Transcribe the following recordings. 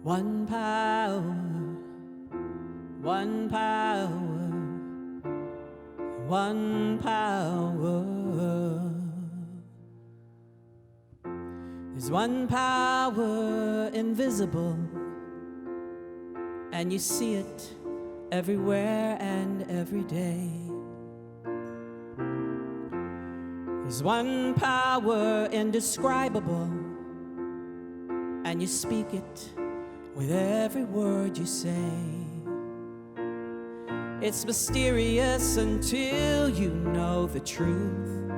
One power, one power, one power. There's one power invisible, and you see it everywhere and every day. There's one power indescribable, and you speak it with every word you say. It's mysterious until you know the truth.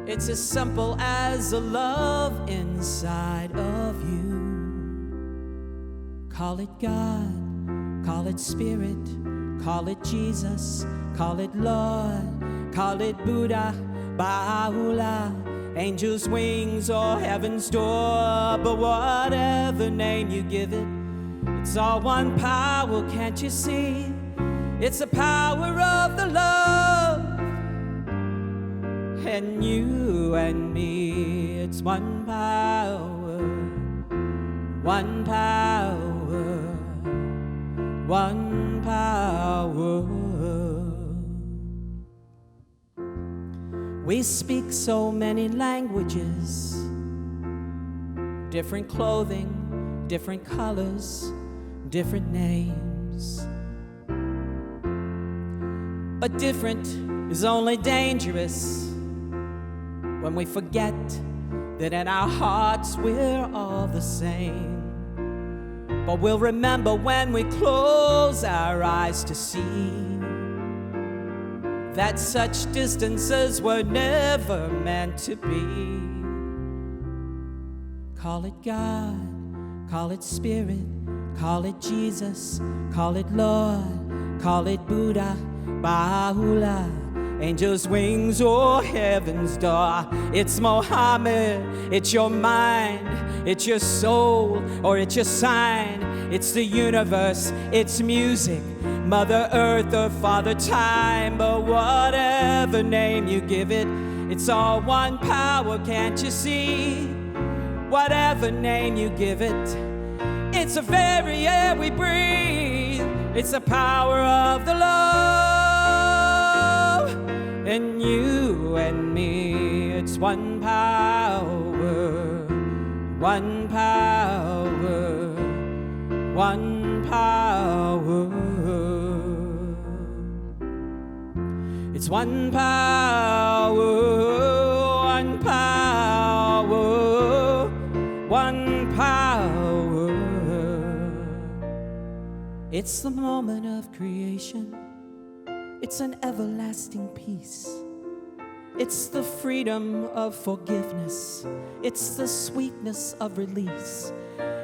It's as simple as a love inside of you. Call it God, call it Spirit, call it Jesus, call it Lord, call it Buddha, Baha'u'llah, angels' wings or heaven's door. But whatever name you give it, it's all one power, can't you see? It's the power of the love, and you and me. It's one power, one power, one power. We speak so many languages, different clothing, different colors, different names. But different is only dangerous when we forget that in our hearts we're all the same. But we'll remember when we close our eyes to see that such distances were never meant to be. Call it God, call it Spirit, call it Jesus, call it Lord, call it Buddha, Baha'u'llah, angels' wings or heaven's door. It's Mohammed, it's your mind, it's your soul, or it's your sign. It's the universe, it's music, Mother Earth or Father Time. But whatever name you give it, it's all one power, can't you see? Whatever name you give it, it's the very air we breathe. It's the power of the love, and you and me. It's one power, one power, one power. It's one power, one power, one power. It's the moment of creation. It's an everlasting peace. It's the freedom of forgiveness. It's the sweetness of release.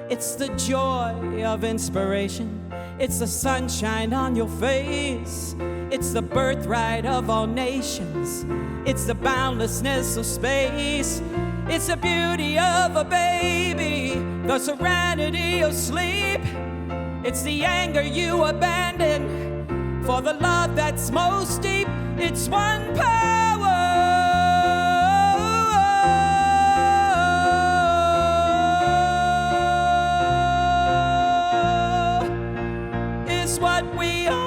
It's the joy of inspiration. It's the sunshine on your face. It's the birthright of all nations. It's the boundlessness of space. It's the beauty of a baby, the serenity of sleep. It's the anger you abandon for the love that's most deep. It's one power. It's what we are.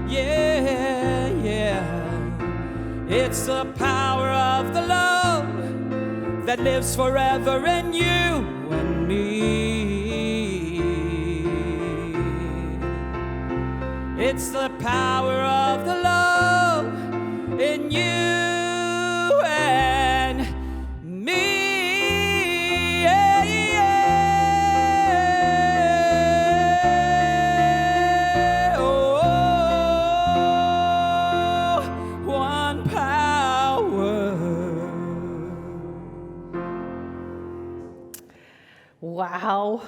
Yeah, yeah. It's the power of the love that lives forever in you and me. It's the power of the love in you and me. Yeah, yeah. Oh, one power. Wow.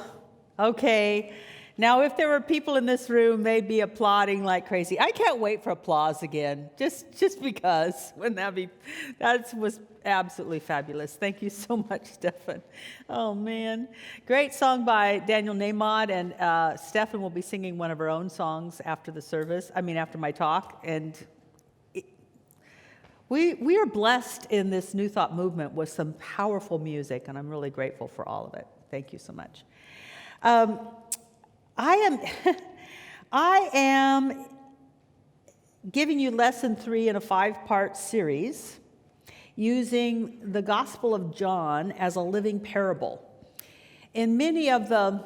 Okay. Now, if there were people in this room, they'd be applauding like crazy. I can't wait for applause again, just because. Wouldn't that be? That was absolutely fabulous. Thank you so much, Stefan. Oh man, great song by Daniel Namod, and Stefan will be singing one of her own songs after the service. I mean, after my talk, and We are blessed in this New Thought movement with some powerful music, and I'm really grateful for all of it. Thank you so much. I am I am giving you lesson 3 in a 5-part series using the Gospel of John as a living parable. In many of the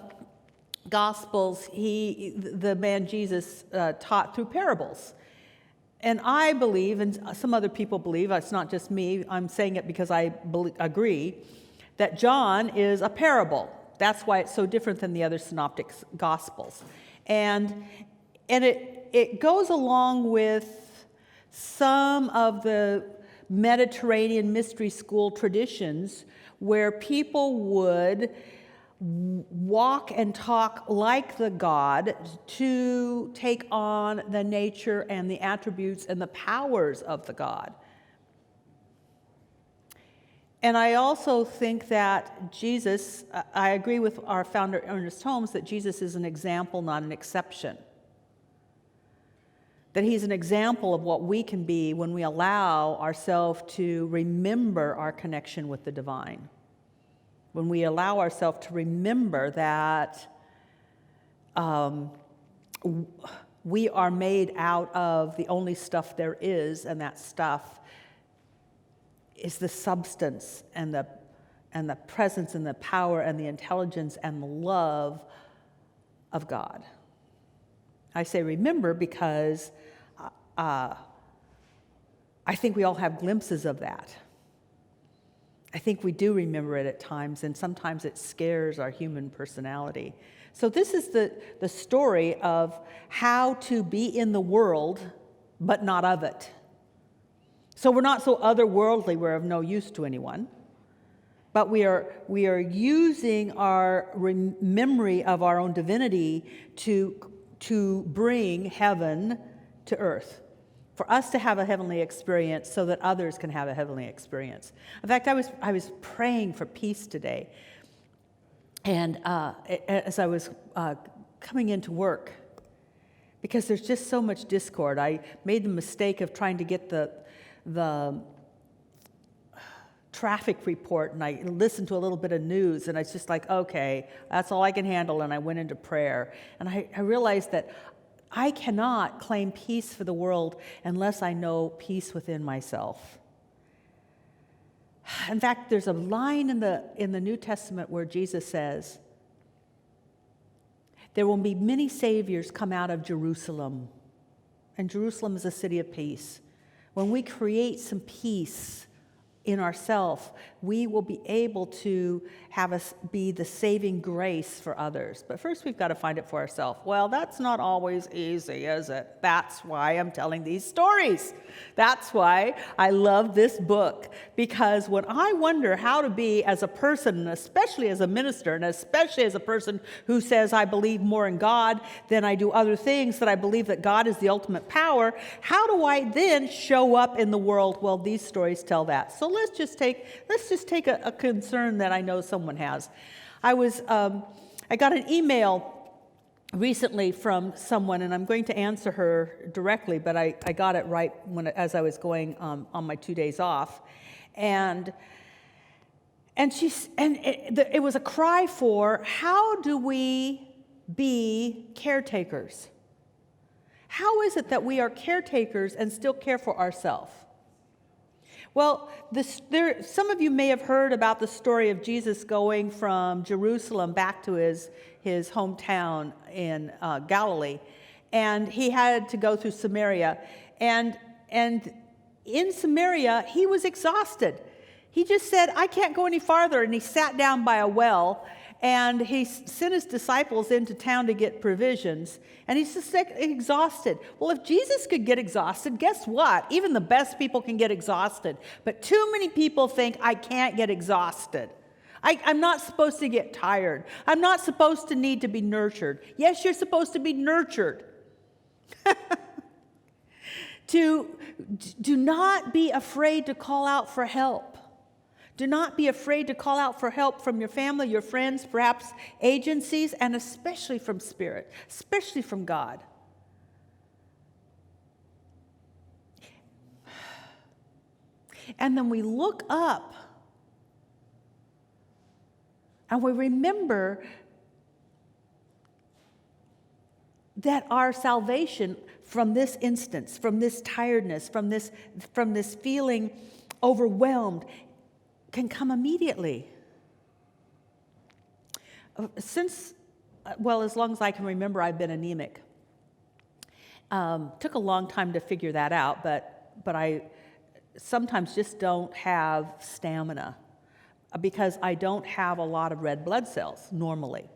Gospels, the man Jesus taught through parables. And I believe, and some other people believe, it's not just me, I'm saying it because I agree, that John is a parable. That's why it's so different than the other synoptic Gospels. And it goes along with some of the Mediterranean mystery school traditions where people would walk and talk like the God to take on the nature and the attributes and the powers of the God. And I also think that Jesus, I agree with our founder Ernest Holmes, that Jesus is an example, not an exception. That he's an example of what we can be when we allow ourselves to remember our connection with the divine. When we allow ourselves to remember that we are made out of the only stuff there is, and that stuff is the substance and the presence and the power and the intelligence and the love of God. I say remember because I think we all have glimpses of that. I think we do remember it at times, and sometimes it scares our human personality. So this is the story of how to be in the world, but not of it. So we're not so otherworldly we're of no use to anyone, but we are using our memory of our own divinity to bring heaven to earth. For us to have a heavenly experience so that others can have a heavenly experience. In fact, I was praying for peace today. And as I was coming into work, because there's just so much discord, I made the mistake of trying to get the traffic report, and I listened to a little bit of news, and I was just like, okay, that's all I can handle, and I went into prayer. And I realized that I cannot claim peace for the world unless I know peace within myself. In fact, there's a line in the New Testament where Jesus says, there will be many saviors come out of Jerusalem. And Jerusalem is a city of peace. When we create some peace in ourselves, we will be able to have us be the saving grace for others. But first we've got to find it for ourselves. Well, that's not always easy, is it? That's why I'm telling these stories. That's why I love this book. Because when I wonder how to be as a person, and especially as a minister, and especially as a person who says I believe more in God than I do other things, that I believe that God is the ultimate power, how do I then show up in the world? Well, these stories tell that. So let's just take a concern that I know someone has. I got an email recently from someone, and I'm going to answer her directly, but I got it right as I was going on my 2 days off, and it was a cry for how do we be caretakers? How is it that we are caretakers and still care for ourselves? Well, some of you may have heard about the story of Jesus going from Jerusalem back to his hometown in Galilee, and he had to go through Samaria, and in Samaria he was exhausted. He just said, I can't go any farther, and he sat down by a well, and he sent his disciples into town to get provisions, and he's just exhausted. Well, if Jesus could get exhausted, guess what? Even the best people can get exhausted. But too many people think, I can't get exhausted. I'm not supposed to get tired. I'm not supposed to need to be nurtured. Yes, you're supposed to be nurtured. Do not be afraid to call out for help. Do not be afraid to call out for help from your family, your friends, perhaps agencies, and especially from Spirit, especially from God. And then we look up and we remember that our salvation from this instance, from this tiredness, from this feeling overwhelmed, can come immediately. As long as I can remember, I've been anemic. Took a long time to figure that out, but I sometimes just don't have stamina because I don't have a lot of red blood cells normally.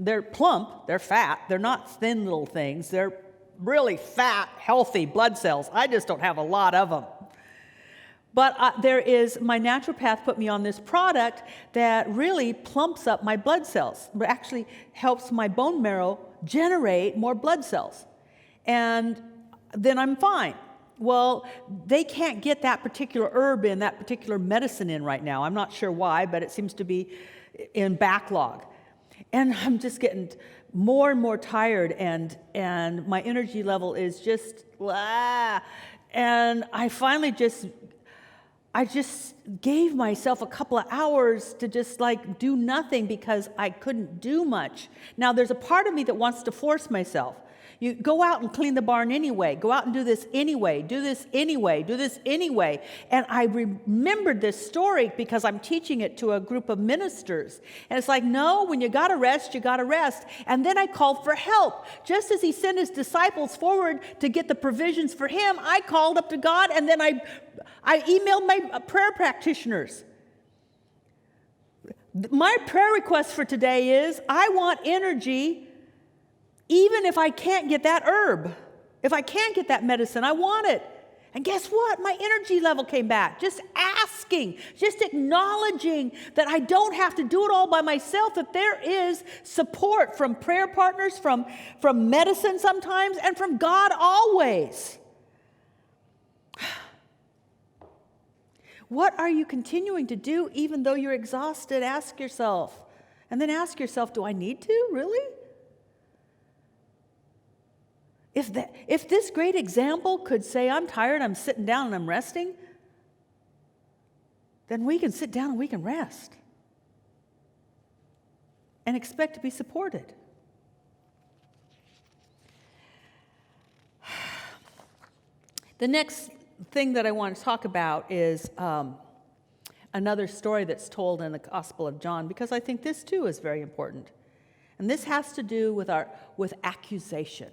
They're plump, they're fat, they're not thin little things. They're really fat, healthy blood cells. I just don't have a lot of them. But my naturopath put me on this product that really plumps up my blood cells. It actually helps my bone marrow generate more blood cells. And then I'm fine. Well, they can't get that particular herb in, that particular medicine in right now. I'm not sure why, but it seems to be in backlog. And I'm just getting more and more tired, and my energy level is just, and I finally just gave myself a couple of hours to just like do nothing because I couldn't do much. Now, there's a part of me that wants to force myself. You go out and clean the barn anyway. Go out and do this anyway. Do this anyway. Do this anyway. And I remembered this story because I'm teaching it to a group of ministers. And it's like, no, when you got to rest, you got to rest. And then I called for help. Just as he sent his disciples forward to get the provisions for him, I called up to God, and then I emailed my prayer practitioners. My prayer request for today is, I want energy. Even if I can't get that herb, if I can't get that medicine, I want it. And guess what? My energy level came back. Just asking, just acknowledging that I don't have to do it all by myself, that there is support from prayer partners, from medicine sometimes, and from God always. What are you continuing to do even though you're exhausted? Ask yourself. And then ask yourself, do I need to? Really? If this great example could say, I'm tired, I'm sitting down and I'm resting, then we can sit down and we can rest and expect to be supported. The next thing that I want to talk about is another story that's told in the Gospel of John, because I think this too is very important. And this has to do with accusation.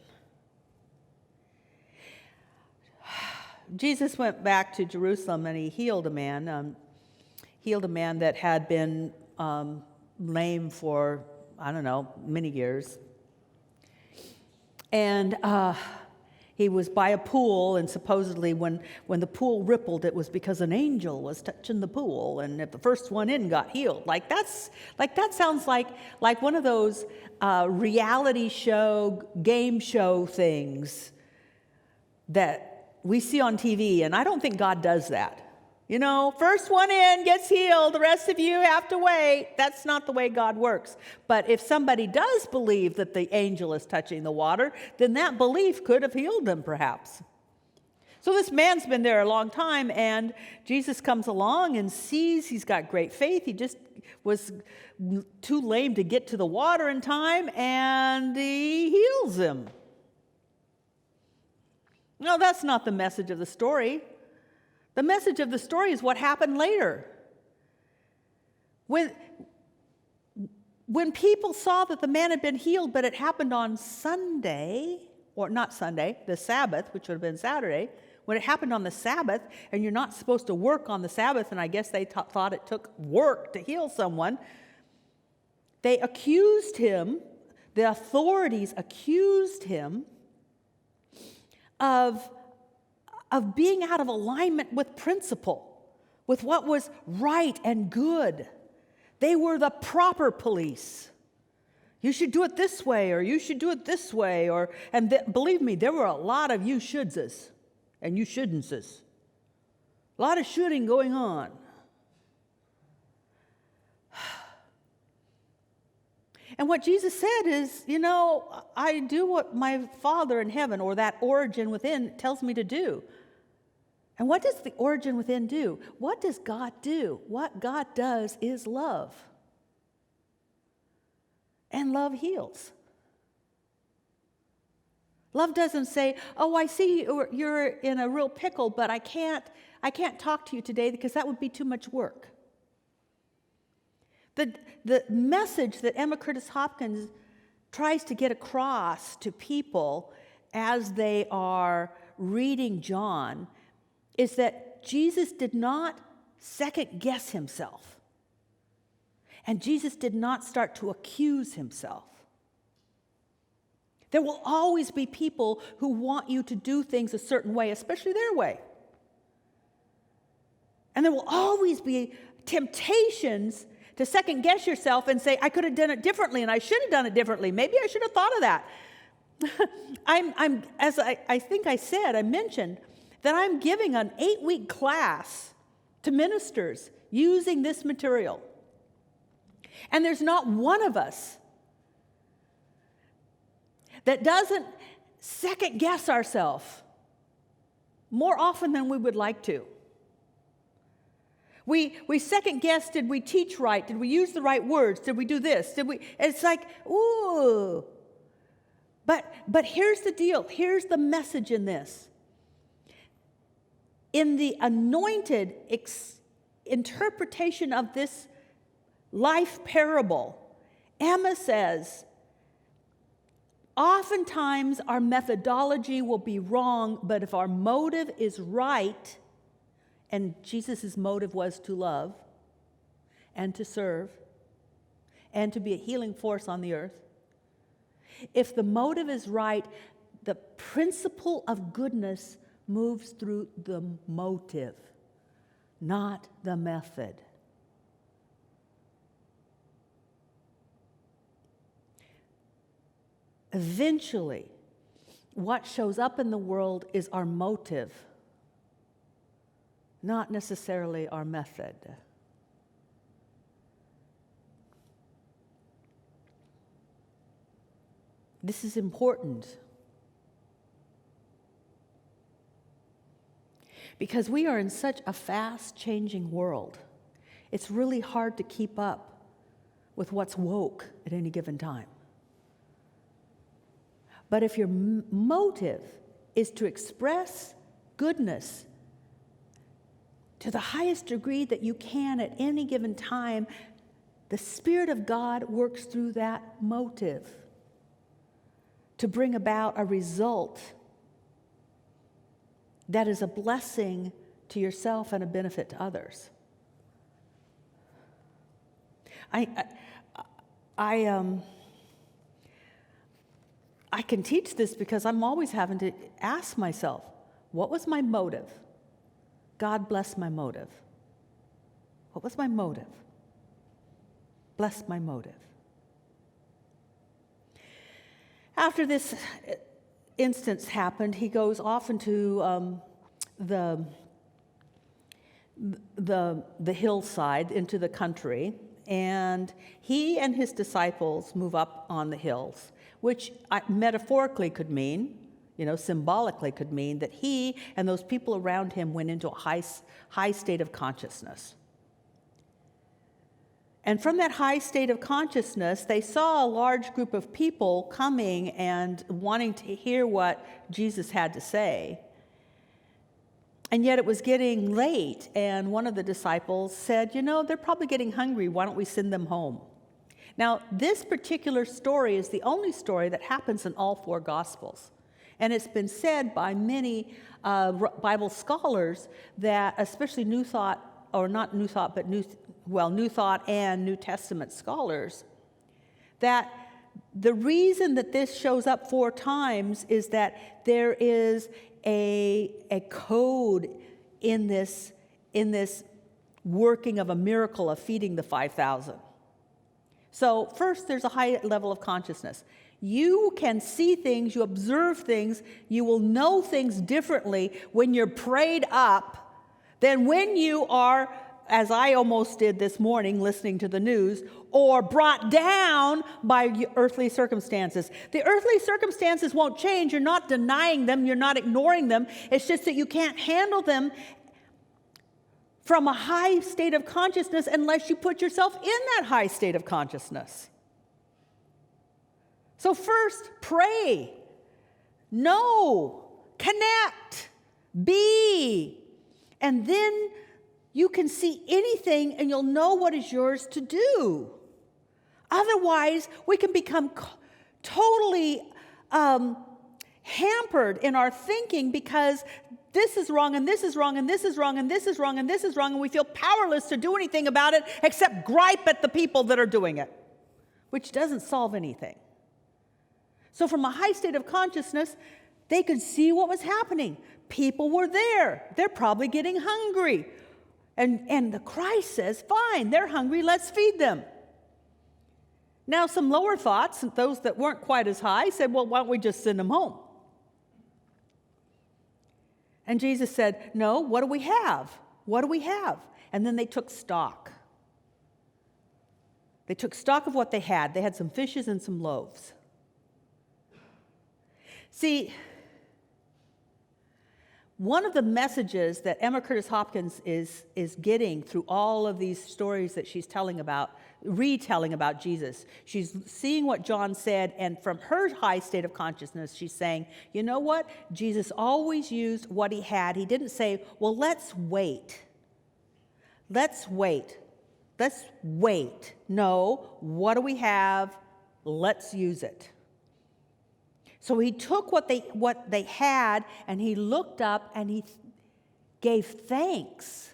Jesus went back to Jerusalem and he healed a man that had been lame for, many years. And he was by a pool, and supposedly when the pool rippled, it was because an angel was touching the pool, and if the first one in got healed. That sounds like one of those reality show, game show things that we see on TV, and I don't think God does that. First one in gets healed, the rest of you have to wait. That's not the way God works. But if somebody does believe that the angel is touching the water, then that belief could have healed them, perhaps. So this man's been there a long time, and Jesus comes along and sees he's got great faith. He just was too lame to get to the water in time, and he heals him. No, that's not the message of the story. The message of the story is what happened later. When people saw that the man had been healed, but it happened on Sunday, or not Sunday, the Sabbath, which would have been Saturday, when it happened on the Sabbath, and you're not supposed to work on the Sabbath, and I guess they thought it took work to heal someone, they accused him, the authorities accused him of being out of alignment with principle, with what was right and good. They were the proper police. You should do it this way, or you should do it this way, believe me, there were a lot of you shouldses and you shouldn'tses. A lot of shoulding going on. And what Jesus said is, I do what my Father in heaven, or that origin within, tells me to do. And what does the origin within do? What does God do? What God does is love. And love heals. Love doesn't say, oh, I see you're in a real pickle, but I can't talk to you today because that would be too much work. The message that Emma Curtis Hopkins tries to get across to people as they are reading John is that Jesus did not second guess himself. And Jesus did not start to accuse himself. There will always be people who want you to do things a certain way, especially their way. And there will always be temptations to second guess yourself and say, I could have done it differently and I should have done it differently. Maybe I should have thought of that. As I think I said, I mentioned that I'm giving an 8-week class to ministers using this material. And there's not one of us that doesn't second guess ourselves more often than we would like to. We second guess, did we teach right? Did we use the right words? Did we do this? It's like, ooh. But here's the deal. Here's the message in this. In the anointed interpretation of this life parable, Emma says, oftentimes our methodology will be wrong, but if our motive is right, and Jesus' motive was to love and to serve and to be a healing force on the earth, if the motive is right, the principle of goodness moves through the motive, not the method. Eventually, what shows up in the world is our motive, not necessarily our method. This is important because we are in such a fast-changing world. It's really hard to keep up with what's woke at any given time. But if your motive is to express goodness to the highest degree that you can at any given time, the Spirit of God works through that motive to bring about a result that is a blessing to yourself and a benefit to others. I can teach this because I'm always having to ask myself, what was my motive? God bless my motive. What was my motive? Bless my motive. After this instance happened, he goes off into the hillside, into the country, and he and his disciples move up on the hills, which metaphorically could mean, symbolically could mean that he and those people around him went into a high state of consciousness. And from that high state of consciousness, they saw a large group of people coming and wanting to hear what Jesus had to say. And yet it was getting late, and one of the disciples said, they're probably getting hungry. Why don't we send them home? Now, this particular story is the only story that happens in all 4 Gospels. And it's been said by many Bible scholars that, especially New Thought and New Testament scholars, that the reason that this shows up 4 times is that there is a code in this working of a miracle of feeding the 5,000. So first, there's a high level of consciousness. You can see things, you observe things, you will know things differently when you're prayed up than when you are as I almost did this morning listening to the news, or brought down by earthly circumstances. The earthly circumstances won't change. You're not denying them. You're not ignoring them. It's just that you can't handle them from a high state of consciousness unless you put yourself in that high state of consciousness. So first, pray, know, connect, be, and then you can see anything and you'll know what is yours to do. Otherwise, we can become totally hampered in our thinking because this is wrong and this is wrong and this is wrong and this is wrong and this is wrong, and we feel powerless to do anything about it except gripe at the people that are doing it, which doesn't solve anything. So from a high state of consciousness, they could see what was happening. People were there. They're probably getting hungry. And the Christ says, fine, they're hungry, let's feed them. Now, some lower thoughts, those that weren't quite as high, said, well, why don't we just send them home? And Jesus said, no, what do we have? What do we have? And then they took stock. They took stock of what they had. They had some fishes and some loaves. See, one of the messages that Emma Curtis Hopkins is getting through all of these stories that she's telling about, retelling about Jesus, she's seeing what John said, and from her high state of consciousness, she's saying, you know what? Jesus always used what he had. He didn't say, well, let's wait. Let's wait. Let's wait. No, what do we have? Let's use it. So he took what they had, and he looked up and he gave thanks.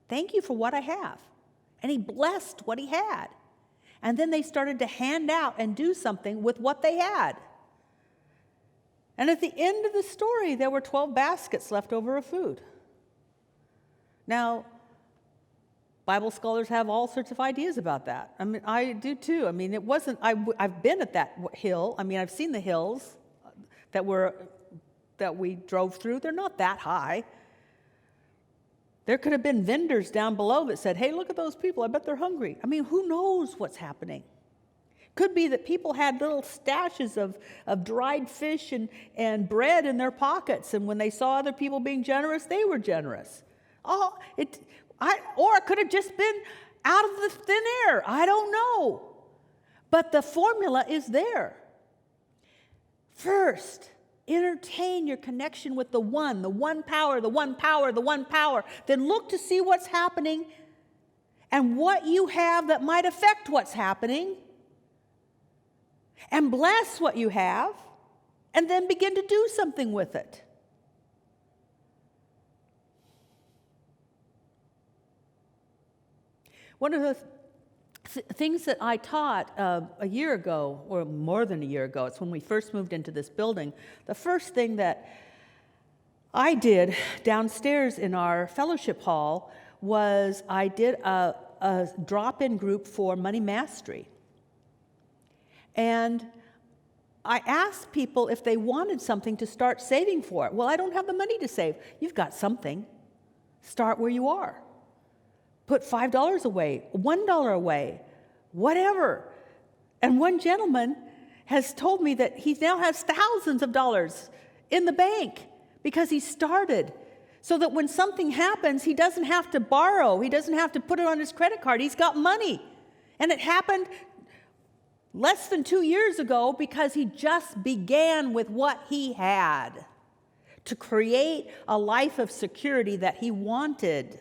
Thank you for what I have. And he blessed what he had. And then they started to hand out and do something with what they had. And at the end of the story, there were 12 baskets left over of food. Now, Bible scholars have all sorts of ideas about that. I mean, I do too. I mean, it wasn't, I've been at that hill. I mean, I've seen the hills that we drove through. They're not that high. There could have been vendors down below that said, hey, look at those people. I bet they're hungry. I mean, who knows what's happening? Could be that people had little stashes of dried fish and bread in their pockets. And when they saw other people being generous, they were generous. Or it could have just been out of the thin air. I don't know. But the formula is there. First, entertain your connection with the one power, the one power, the one power. Then look to see what's happening and what you have that might affect what's happening. And bless what you have, and then begin to do something with it. One of the things that I taught a year ago, or more than a year ago, it's when we first moved into this building, the first thing that I did downstairs in our fellowship hall was I did a drop-in group for money mastery. And I asked people if they wanted something to start saving for it. Well, I don't have the money to save. You've got something. Start where you are. Put $5 away, $1 away, whatever. And one gentleman has told me that he now has thousands of dollars in the bank because he started, so that when something happens, he doesn't have to borrow. He doesn't have to put it on his credit card. He's got money. And it happened less than 2 years ago because he just began with what he had to create a life of security that he wanted.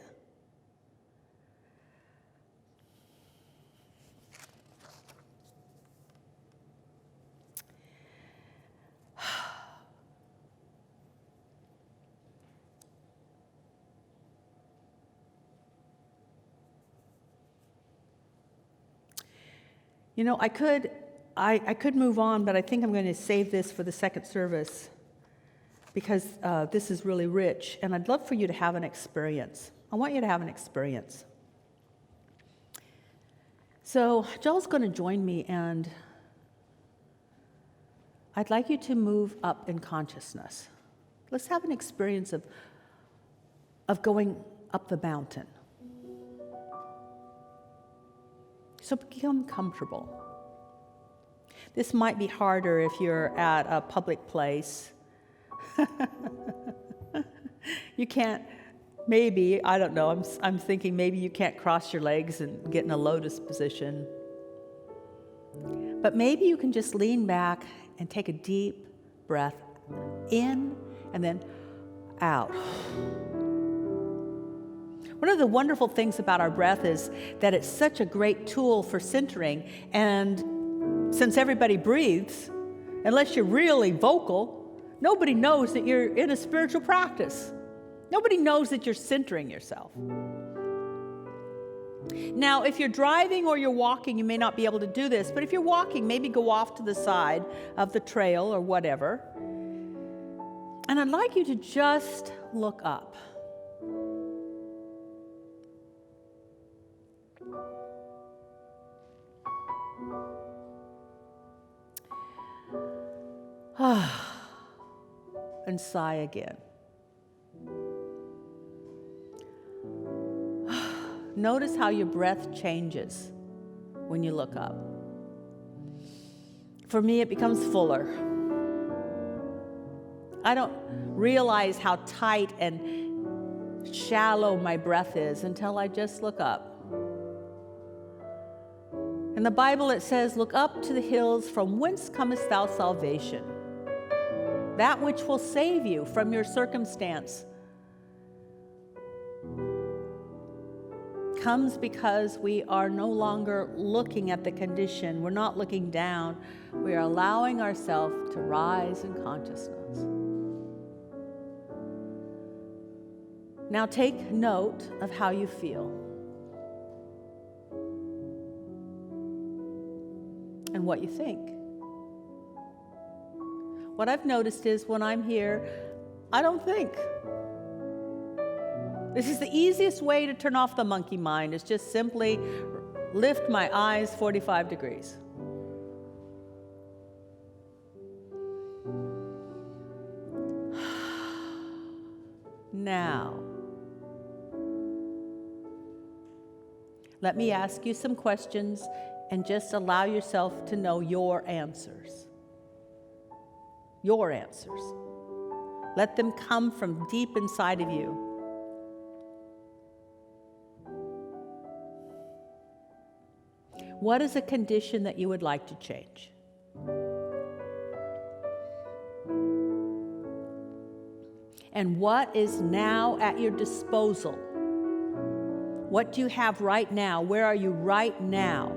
You know, I could move on, but I think I'm going to save this for the second service because this is really rich, and I'd love for you to have an experience. I want you to have an experience. So Joel's going to join me, and I'd like you to move up in consciousness. Let's have an experience of going up the mountain. So become comfortable. This might be harder if you're at a public place. You can't, maybe, I don't know, I'm thinking maybe you can't cross your legs and get in a lotus position. But maybe you can just lean back and take a deep breath in and then out. One of the wonderful things about our breath is that it's such a great tool for centering. And since everybody breathes, unless you're really vocal, nobody knows that you're in a spiritual practice. Nobody knows that you're centering yourself. Now, if you're driving or you're walking, you may not be able to do this, but if you're walking, maybe go off to the side of the trail or whatever. And I'd like you to just look up. And sigh again. Notice how your breath changes when you look up. For me, it becomes fuller. I don't realize how tight and shallow my breath is until I just look up. In the Bible, it says, "Look up to the hills, from whence comest thou salvation?" That which will save you from your circumstance comes because we are no longer looking at the condition. We're not looking down. We are allowing ourselves to rise in consciousness. Now take note of how you feel and what you think. What I've noticed is when I'm here, I don't think. This is the easiest way to turn off the monkey mind, is just simply lift my eyes 45 degrees. Now, let me ask you some questions and just allow yourself to know your answers. Your answers. Let them come from deep inside of you. What is a condition that you would like to change? And what is now at your disposal? What do you have right now? Where are you right now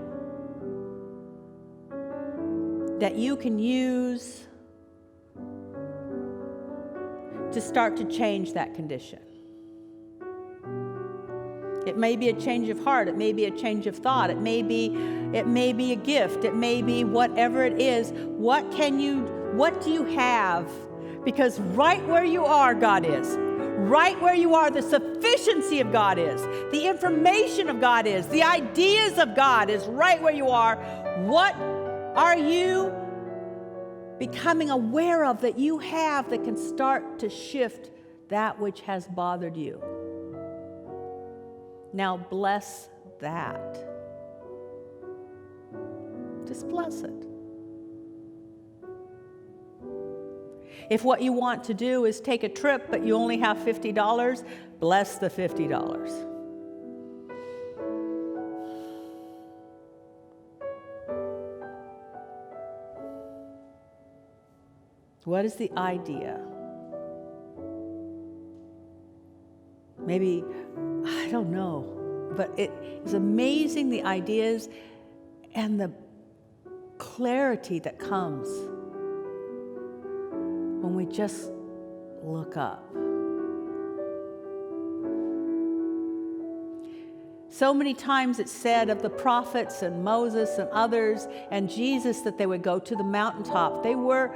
that you can use to start to change that condition? It may be a change of heart. It may be a change of thought. It may be a gift. It may be whatever it is. What do you have? Because right where you are, God is. Right where you are, the sufficiency of God is. The information of God is. The ideas of God is right where you are. What are you becoming aware of that you have that can start to shift that which has bothered you? Now bless that. Just bless it. If what you want to do is take a trip, but you only have $50, bless the $50. What is the idea? Maybe, I don't know, but it is amazing, the ideas and the clarity that comes when we just look up. So many times it's said of the prophets and Moses and others and Jesus that they would go to the mountaintop. They were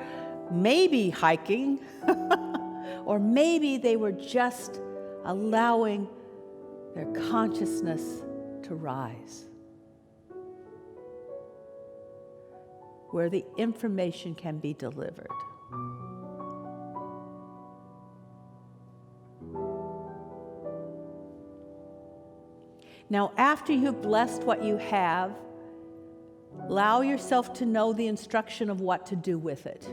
maybe hiking, or maybe they were just allowing their consciousness to rise, where the information can be delivered. Now, after you've blessed what you have, Allow yourself to know the instruction of what to do with it.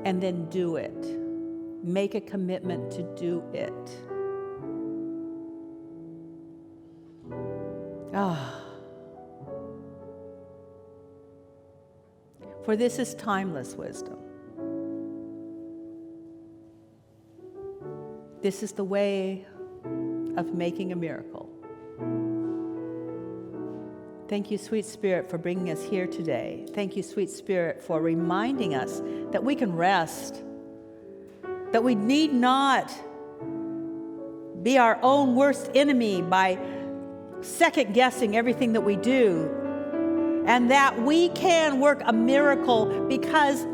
And then do it. Make a commitment to do it. For this is timeless wisdom. This is the way of making a miracle. Thank you, sweet Spirit, for bringing us here today. Thank you, sweet Spirit, for reminding us that we can rest, that we need not be our own worst enemy by second-guessing everything that we do, and that we can work a miracle because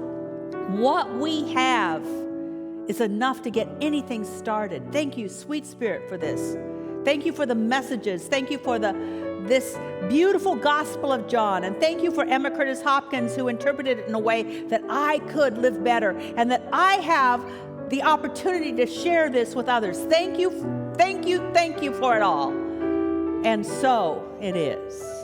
what we have is enough to get anything started. Thank you, sweet Spirit, for this. Thank you for the messages. Thank you for this beautiful Gospel of John. And thank you for Emma Curtis Hopkins, who interpreted it in a way that I could live better and that I have the opportunity to share this with others. Thank you, thank you, thank you for it all. And so it is.